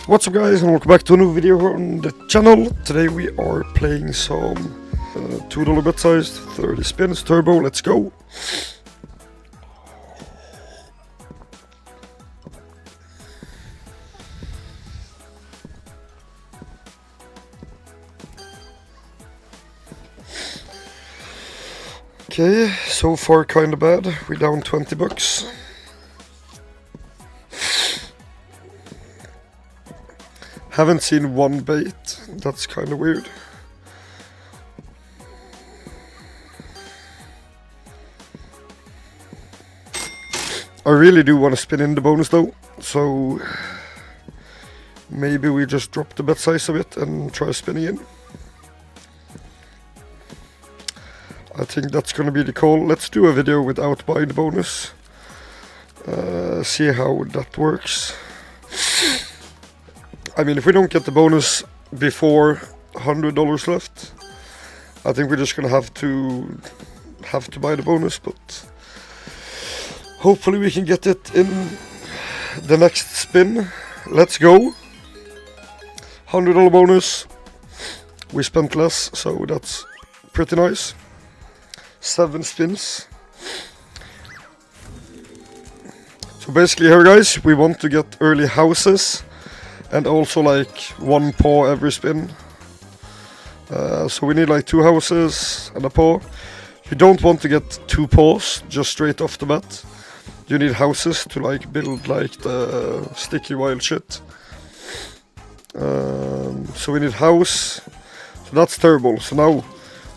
What's up guys, and welcome back to a new video here on the channel. Today we are playing some $2 bet sized 30 spins turbo. Let's go. Okay, so far kinda bad. We're down 20 bucks. Haven't seen one bait. That's kind of weird. I really do want to spin in the bonus though, so maybe we just drop the bet size a bit and try spinning in. I think that's gonna be the call. Let's do a video without buying the bonus. See how that works. I mean, if we don't get the bonus before $100 left, I think we're just gonna have to buy the bonus, but hopefully we can get it in the next spin. Let's go. $100 bonus. We spent less, so that's pretty nice. 7 spins. So basically here guys, we want to get early houses and also like 1 paw every spin. So we need like 2 houses and a paw. You don't want to get 2 paws just straight off the bat. You need houses to like build like the sticky wild shit. So we need house. So that's terrible. So now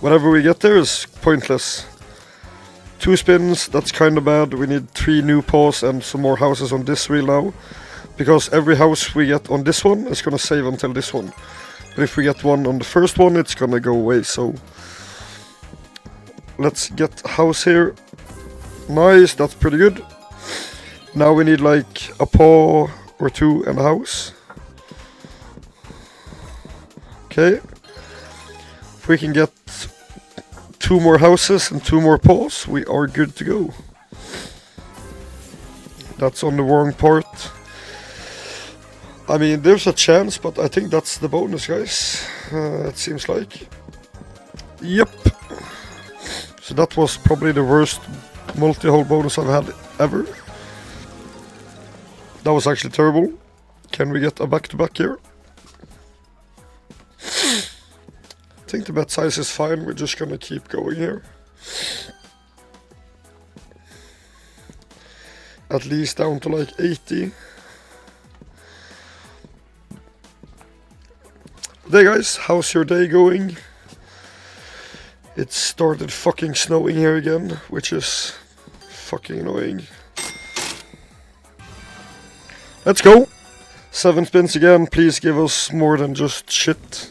whatever we get there is pointless. 2 spins, that's kind of bad. We need 3 new paws and some more houses on this wheel now. Because every house we get on this one is gonna save until this one. But if we get one on the first one, it's gonna go away. So let's get a house here. Nice, that's pretty good. Now we need like a paw or 2 and a house. Okay. If we can get 2 more houses and 2 more paws, we are good to go. That's on the wrong part. I mean, there's a chance, but I think that's the bonus, guys. It seems like. Yep. So that was probably the worst multi-hole bonus I've had ever. That was actually terrible. Can we get a back-to-back here? I think the bet size is fine. We're just gonna keep going here. At least down to like 80. Hey guys, how's your day going? It started fucking snowing here again, which is fucking annoying. Let's go! 7 spins again, please give us more than just shit.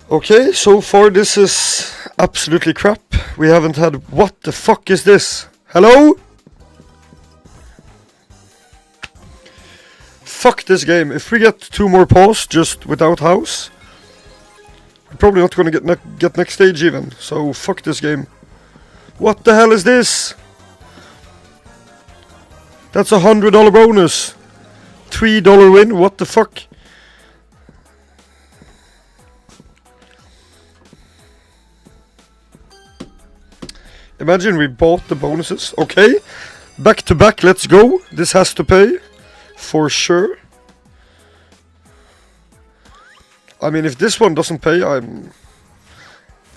Okay, so far this is absolutely crap. We haven't had... What the fuck is this? Hello? Fuck this game. If we get 2 more paws just without house, we're probably not gonna get next stage even. So fuck this game. What the hell is this? That's a $100 bonus. $3 win, what the fuck? Imagine we bought the bonuses. Okay, back to back, let's go. This has to pay, for sure. I mean, if this one doesn't pay, I'm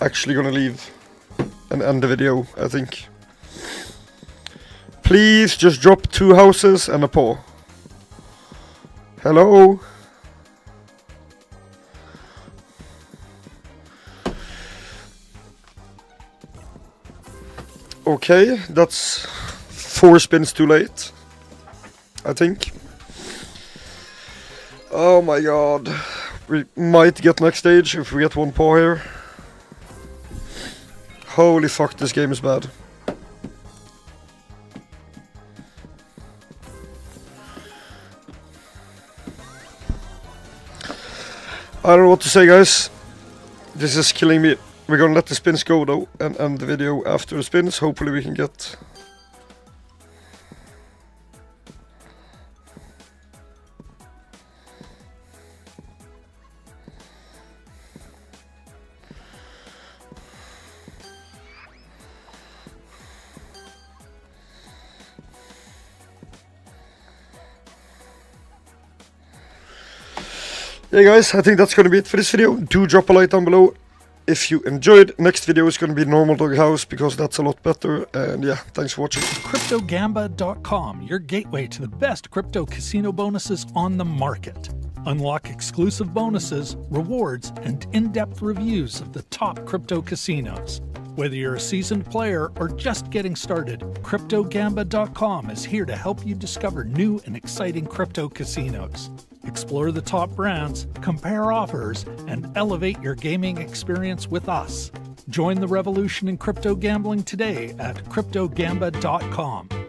actually gonna leave and end the video, I think. Please, just drop 2 houses and a paw. Hello? Okay, that's 4 spins too late, I think. Oh my god. We might get next stage if we get 1 paw here. Holy fuck, this game is bad. I don't know what to say, guys. This is killing me. We're gonna let the spins go though and end the video after the spins. Hopefully we can get... Yeah guys, I think that's gonna be it for this video. Do drop a like down below if you enjoyed. Next video is gonna be normal dog house because that's a lot better. And yeah, thanks for watching. CryptoGamba.com, your gateway to the best crypto casino bonuses on the market. Unlock exclusive bonuses, rewards, and in-depth reviews of the top crypto casinos. Whether you're a seasoned player or just getting started, CryptoGamba.com is here to help you discover new and exciting crypto casinos. Explore the top brands, compare offers, and elevate your gaming experience with us. Join the revolution in crypto gambling today at CryptoGamba.com.